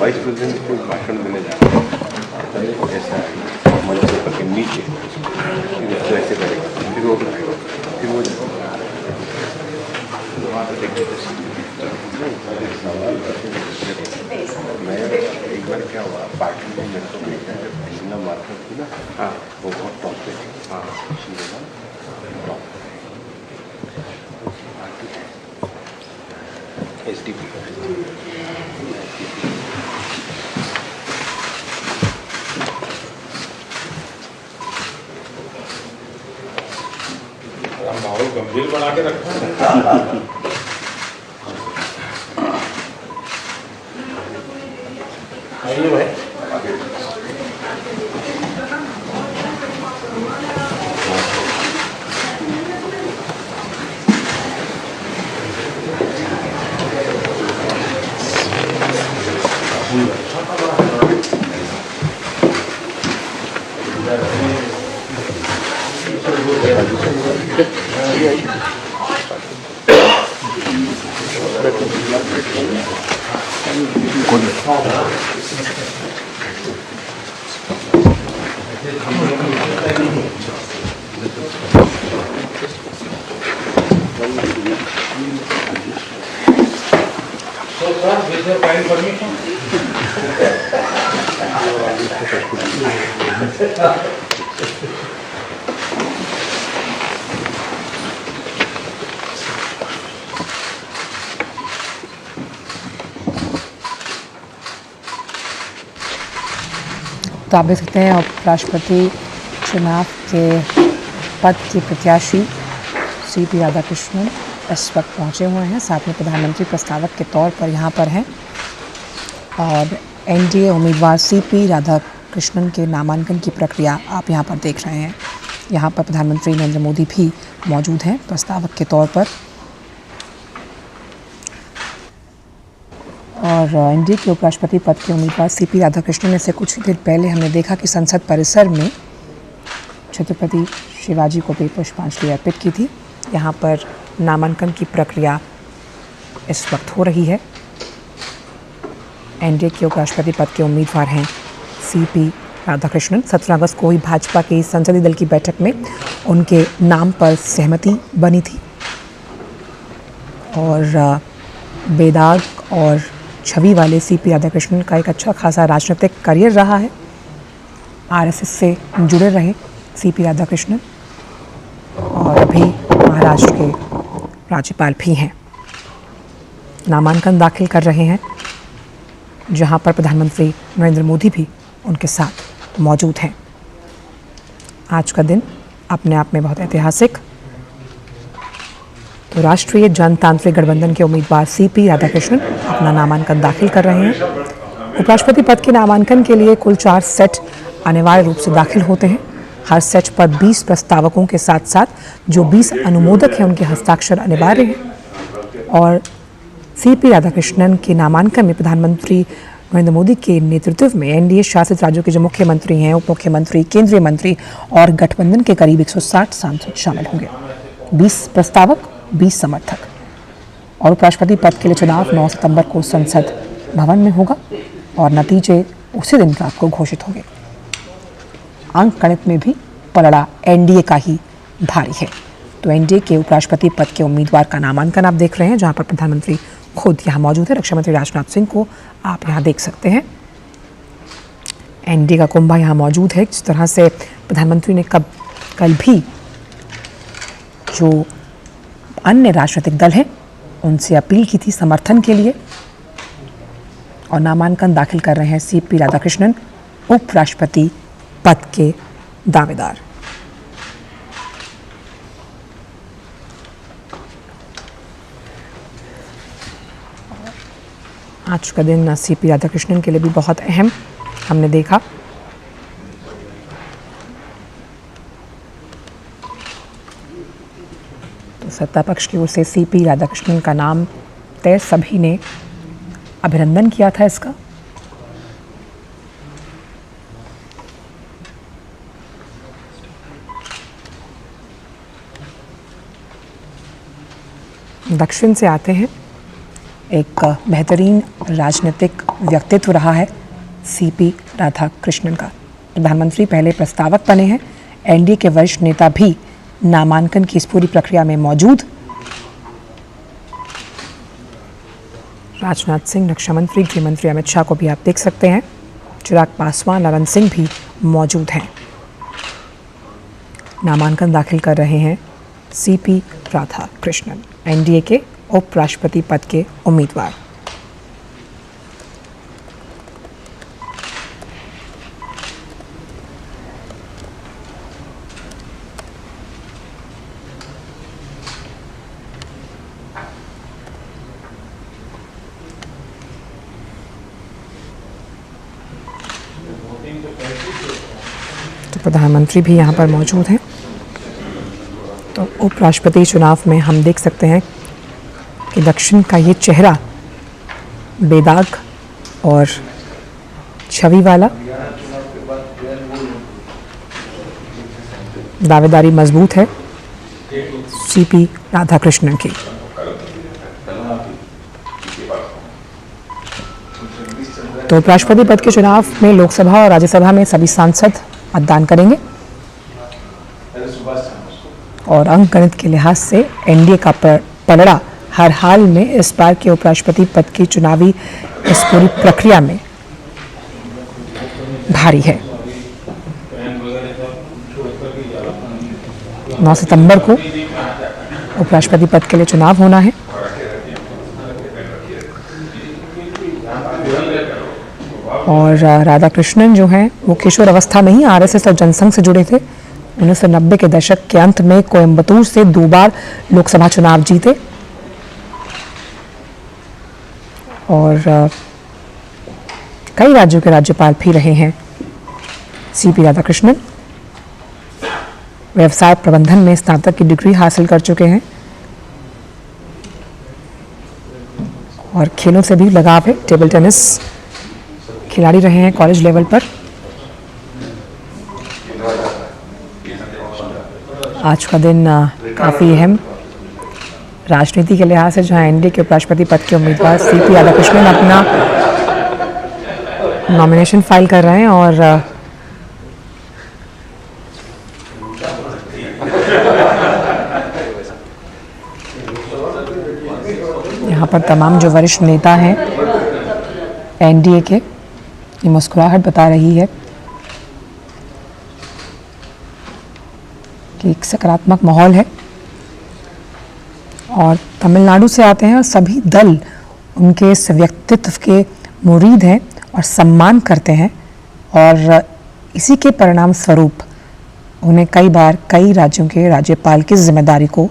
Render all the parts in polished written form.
Vice president को भाषण देने जाते हैं ऐसा मंच के नीचे तो ऐसे करेगा, फिर वो बनाएगा, फिर वो वहाँ पर देखिए मैं एक बार क्या हुआ पार्टी में मेरे को देखा जब टीना मार्केट थी ना, हाँ वो बहुत टॉप पे थी, हाँ टॉप SDP माहौल गंभीर बना के रखा है। आइए भाई। तो आप देख सकते हैं उपराष्ट्रपति चुनाव के पद के प्रत्याशी CP राधाकृष्णन इस वक्त पहुंचे हुए हैं, साथ में प्रधानमंत्री प्रस्तावक के तौर पर यहाँ पर हैं और NDA उम्मीदवार CP राधाकृष्णन के नामांकन की प्रक्रिया आप यहाँ पर देख रहे हैं। यहाँ पर प्रधानमंत्री नरेंद्र मोदी भी मौजूद हैं प्रस्तावक के तौर पर और NDA के उपराष्ट्रपति पद के उम्मीदवार CP राधाकृष्णन ने से कुछ देर पहले हमने देखा कि संसद परिसर में छत्रपति शिवाजी को भी पुष्पांजलि अर्पित की थी। यहाँ पर नामांकन की प्रक्रिया इस वक्त हो रही है। NDA के उपराष्ट्रपति पद के उम्मीदवार हैं CP राधाकृष्णन। 17 अगस्त को ही भाजपा की संसदीय दल की बैठक में उनके नाम पर सहमति बनी थी और बेदाग और छवि वाले CP राधाकृष्णन का एक अच्छा खासा राजनीतिक करियर रहा है। RSS से जुड़े रहे CP राधाकृष्णन और अभी महाराष्ट्र के राज्यपाल भी हैं। नामांकन दाखिल कर रहे हैं जहां पर प्रधानमंत्री नरेंद्र मोदी भी उनके साथ मौजूद हैं। आज का दिन अपने आप में बहुत ऐतिहासिक। तो राष्ट्रीय जनतांत्रिक गठबंधन के उम्मीदवार CP राधाकृष्णन अपना नामांकन दाखिल कर रहे हैं। उपराष्ट्रपति पद के नामांकन के लिए कुल 4 सेट अनिवार्य रूप से दाखिल होते हैं। हर सेट पर 20 प्रस्तावकों के साथ साथ जो 20 अनुमोदक हैं उनके हस्ताक्षर अनिवार्य हैं और CP राधाकृष्णन के नामांकन में प्रधानमंत्री नरेंद्र मोदी के नेतृत्व में NDA शासित राज्यों के जो मुख्यमंत्री हैं, उप मुख्यमंत्री, केंद्रीय मंत्री और गठबंधन के करीब 160 सांसद शामिल होंगे। 20 प्रस्तावक, 20 समर्थक और उपराष्ट्रपति पद के लिए चुनाव 9 सितंबर को संसद भवन में होगा और नतीजे उसी दिन रात को घोषित होंगे। अंक गणित में भी पलड़ा NDA का ही भारी है। तो NDA के उपराष्ट्रपति पद के उम्मीदवार का नामांकन आप देख रहे हैं जहां पर प्रधानमंत्री खुद यहाँ मौजूद है। रक्षा मंत्री राजनाथ सिंह को आप यहाँ देख सकते हैं। NDA का कुंभा यहाँ मौजूद है। जिस तरह से प्रधानमंत्री ने कल भी जो अन्य राजनीतिक दल हैं उनसे अपील की थी समर्थन के लिए और नामांकन दाखिल कर रहे हैं CP राधाकृष्णन, उपराष्ट्रपति पद के दावेदार। आज का दिन CP राधाकृष्णन के लिए भी बहुत अहम हमने देखा। तो सत्ता पक्ष की ओर से CP राधाकृष्णन का नाम तय, सभी ने अभिनंदन किया था इसका। दक्षिण से आते हैं, एक बेहतरीन राजनीतिक व्यक्तित्व रहा है सीपी राधाकृष्णन का। प्रधानमंत्री पहले प्रस्तावक बने हैं। एनडीए के वरिष्ठ नेता भी नामांकन की इस पूरी प्रक्रिया में मौजूद। राजनाथ सिंह, रक्षा मंत्री, गृह मंत्री अमित शाह को भी आप देख सकते हैं। चिराग पासवान, अनंत सिंह भी मौजूद हैं। नामांकन दाखिल कर रहे हैं सीपी राधाकृष्णन, एनडीए के उपराष्ट्रपति पद के उम्मीदवार। तो प्रधानमंत्री भी यहाँ पर मौजूद हैं। तो उपराष्ट्रपति चुनाव में हम देख सकते हैं कि दक्षिण का ये चेहरा बेदाग और छवि वाला, दावेदारी मजबूत है सीपी राधाकृष्णन की। तो उपराष्ट्रपति पद के चुनाव में लोकसभा और राज्यसभा में सभी सांसद मतदान करेंगे और अंक गणित के लिहाज से एनडीए का पलड़ा हर हाल में इस बार के उपराष्ट्रपति पद की चुनावी इस पूरी प्रक्रिया में भारी है। 9 सितंबर को उपराष्ट्रपति पद के लिए चुनाव होना है। और राधाकृष्णन जो हैं वो किशोर अवस्था में ही आरएसएस और जनसंघ से जुड़े थे। 1990 के दशक के अंत में कोयम्बतूर से 2 बार लोकसभा चुनाव जीते और कई राज्यों के राज्यपाल भी रहे हैं सीपी राधाकृष्णन। व्यवसाय प्रबंधन में स्नातक की डिग्री हासिल कर चुके हैं और खेलों से भी लगाव है। टेबल टेनिस खिलाड़ी रहे हैं कॉलेज लेवल पर। आज का दिन काफ़ी अहम राजनीति के लिहाज से, जहां एनडीए के उपराष्ट्रपति पद के उम्मीदवार सीपी राधाकृष्णन अपना नॉमिनेशन फाइल कर रहे हैं और यहाँ पर तमाम जो वरिष्ठ नेता हैं एनडीए के, ये मुस्कुराहट बता रही है कि एक सकारात्मक माहौल है। और तमिलनाडु से आते हैं और सभी दल उनके इस व्यक्तित्व के मुरीद हैं और सम्मान करते हैं और इसी के परिणाम स्वरूप उन्हें कई बार कई राज्यों के राज्यपाल की जिम्मेदारी को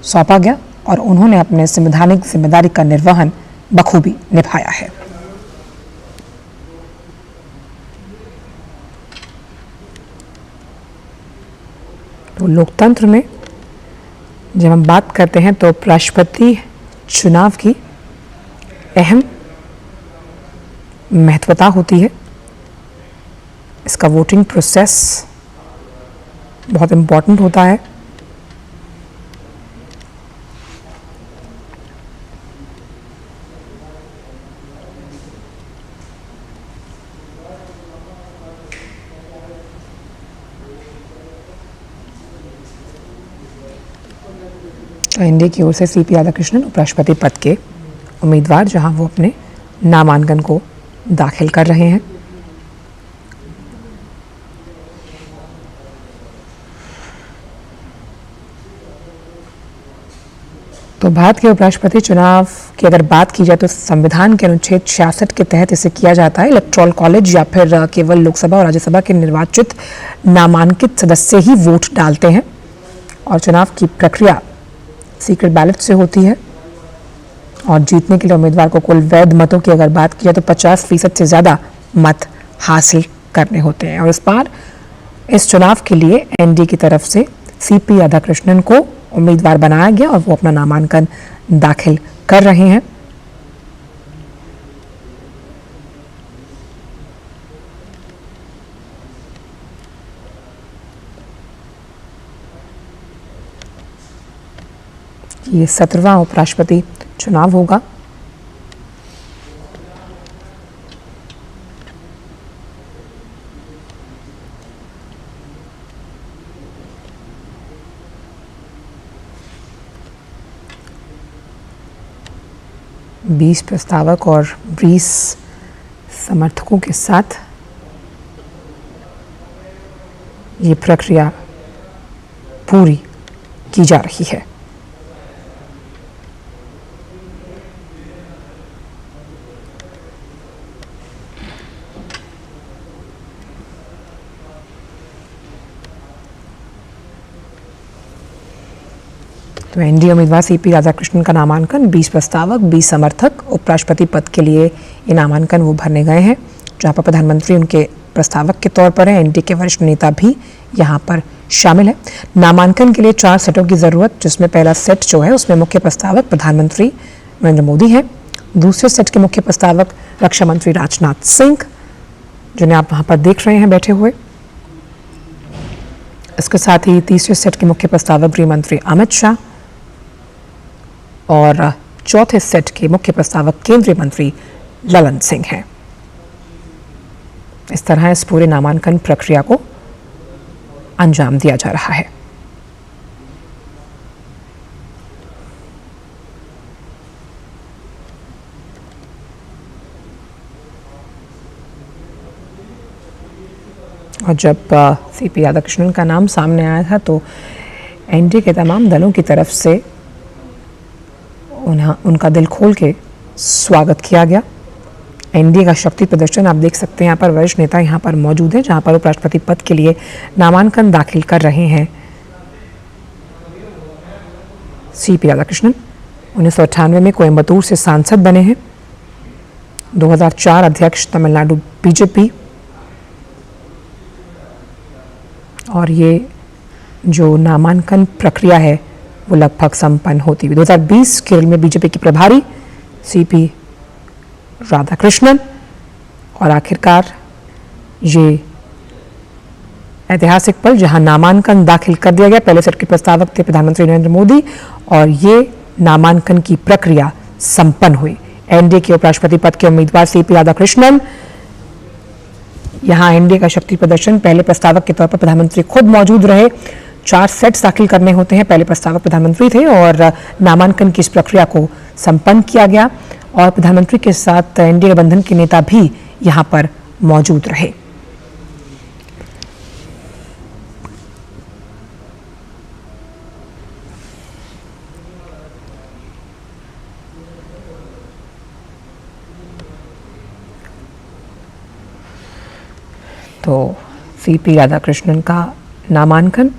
सौंपा गया और उन्होंने अपने संवैधानिक जिम्मेदारी का निर्वहन बखूबी निभाया है। तो लोकतंत्र में जब हम बात करते हैं तो उपराष्ट्रपति चुनाव की अहम महत्वता होती है। इसका वोटिंग प्रोसेस बहुत इम्पोर्टेंट होता है। तो एनडीए की ओर से सीपी राधाकृष्णन उपराष्ट्रपति पद के उम्मीदवार, जहां वो अपने नामांकन को दाखिल कर रहे हैं। तो भारत के उपराष्ट्रपति चुनाव की अगर बात की जाए तो संविधान के अनुच्छेद 66 के तहत इसे किया जाता है। इलेक्टोरल कॉलेज या फिर केवल लोकसभा और राज्यसभा के निर्वाचित नामांकित सदस्य ही वोट डालते हैं और चुनाव की प्रक्रिया सीक्रेट बैलेट से होती है और जीतने के लिए उम्मीदवार को कुल वैध मतों की अगर बात की जाए तो 50% से ज़्यादा मत हासिल करने होते हैं। और इस बार इस चुनाव के लिए एनडीए की तरफ से सीपी राधाकृष्णन को उम्मीदवार बनाया गया और वो अपना नामांकन दाखिल कर रहे हैं। ये 17वां उपराष्ट्रपति चुनाव होगा। 20 प्रस्तावक और 20 समर्थकों के साथ ये प्रक्रिया पूरी की जा रही है। तो एनडीए उम्मीदवार सीपी राधाकृष्णन का नामांकन, 20 प्रस्तावक, 20 समर्थक, उपराष्ट्रपति पद के लिए ये नामांकन वो भरने गए हैं, जहां पर प्रधानमंत्री उनके प्रस्तावक के तौर पर है। एनडीए के वरिष्ठ नेता भी यहां पर शामिल है। नामांकन के लिए 4 सेटों की जरूरत, जिसमें पहला सेट जो है उसमें मुख्य प्रस्तावक प्रधानमंत्री नरेंद्र मोदी हैं। दूसरे सेट के मुख्य प्रस्तावक रक्षा मंत्री राजनाथ सिंह, जिन्हें आप वहां पर देख रहे हैं बैठे हुए। इसके साथ ही तीसरे सेट के मुख्य प्रस्तावक गृह मंत्री अमित शाह और चौथे सेट के मुख्य प्रस्तावक केंद्रीय मंत्री ललन सिंह हैं। इस तरह इस पूरे नामांकन प्रक्रिया को अंजाम दिया जा रहा है। और जब सीपी राधाकृष्णन का नाम सामने आया था तो एनडीए के तमाम दलों की तरफ से उनका दिल खोल के स्वागत किया गया। एनडीए का शक्ति प्रदर्शन आप देख सकते हैं। यहाँ पर वरिष्ठ नेता यहाँ पर मौजूद हैं, जहाँ पर उपराष्ट्रपति पद के लिए नामांकन दाखिल कर रहे हैं सीपी राधाकृष्णन। 1998 में कोयम्बटूर से सांसद बने हैं, 2004 अध्यक्ष तमिलनाडु बीजेपी, और ये जो नामांकन प्रक्रिया है वो लगभग संपन्न होती हुई 2020 केरल में बीजेपी के प्रभारी सीपी राधाकृष्णन, और आखिरकार ये ऐतिहासिक पल जहां नामांकन दाखिल कर दिया गया। पहले सेट के प्रस्तावक थे प्रधानमंत्री नरेंद्र मोदी और ये नामांकन की प्रक्रिया संपन्न हुई। एनडीए के उपराष्ट्रपति पद के उम्मीदवार सीपी राधाकृष्णन, यहां एनडीए का शक्ति प्रदर्शन, पहले प्रस्तावक के तौर पर प्रधानमंत्री खुद मौजूद रहे। 4 सेट्स दाखिल करने होते हैं, पहले प्रस्तावक प्रधानमंत्री थे और नामांकन की इस प्रक्रिया को संपन्न किया गया और प्रधानमंत्री के साथ एनडीए गठबंधन के नेता भी यहां पर मौजूद रहे। तो सीपी राधाकृष्णन का नामांकन